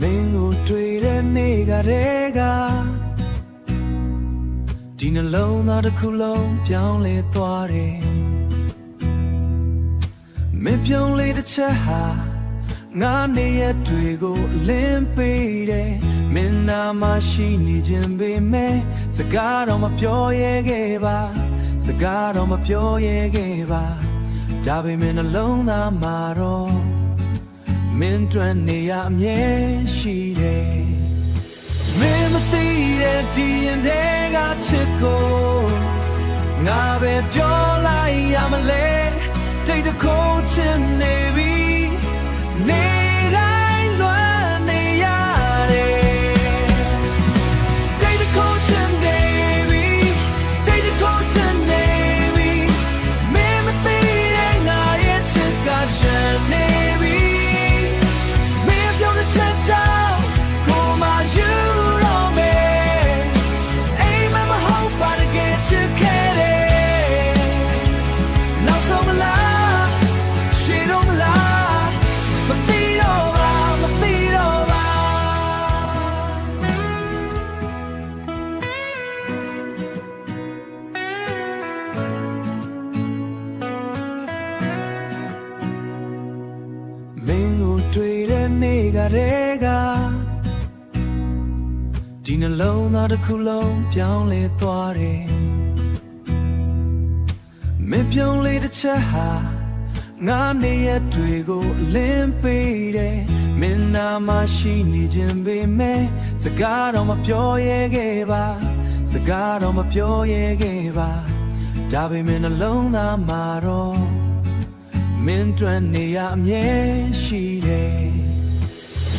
မင်းကိုတွေ့တဲ့နေ့ကတည်းကဒီနှလုံးသားတစ်ခုလုံးပြောင်းလဲသွားတယ်မင်းပြောင်းလဲတစ်ချက်ဟာငါနေရတွေကိုလင်းပေးတယ်မင်းနာမရှိနေခြင်းပေမဲ့စကားတော့မပြောရဲခဲ့ပါစကားတော့မပြောရဲခဲ့ပါဒါပေမဲ့နှလုံးသားမှာတော့မင်းတွင်နေရအမြဲရှိတယ်မင်းမသိတဲ့ဒီရင်တွေကချစ်ကိုငါပဲပြောလိုက်ရမလဲတိတ်တခုချင်နေပြီနေတိုင်းလွမ်းနေရတယ်တိတ်တခုချင်နေပြီတိတ်တခုချင်နေပြီမင်းမသိတဲ့ငါရဲ့ချစ်ကရှင်နေပြီမင်းပြောတဲ့ချက်ကြောင့်ကိုမယူတော့မယ်အိမ်မမဟုတ်ပါတကယ်ချစ်ခဲ့တယ်နောက်ဆုံးမလားရှိတော့မလားမသိတော့ပါမသိတော့ပါမင်းကိုတွေ့တဲ့နေ့ကတည်းကဒီနှလုံးသားတစ်ခုလုံးပြောင်းလဲသွားတယ်မင်းပြောင်းလဲတစ်ချက်ဟာငါနေရတွေကိုလင်းပေးတယ်မင်းနာမရှိနေခြင်းပေမဲ့စကားတော့မပြောရဲခဲ့ပါစကားတော့မပြောရဲခဲ့ပါဒါပေမဲ့နှလုံးသားမှာတော့မင်းတွင်နေရအမြဲရှိတယ်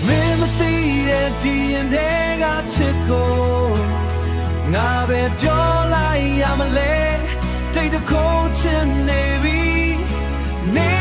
မင်းမသိတဲ့ဒီရင်တွေကချစ်ကိုငါပဲပြောလိုက်ရမလဲတိတ်တခုချင်နေပြီနေ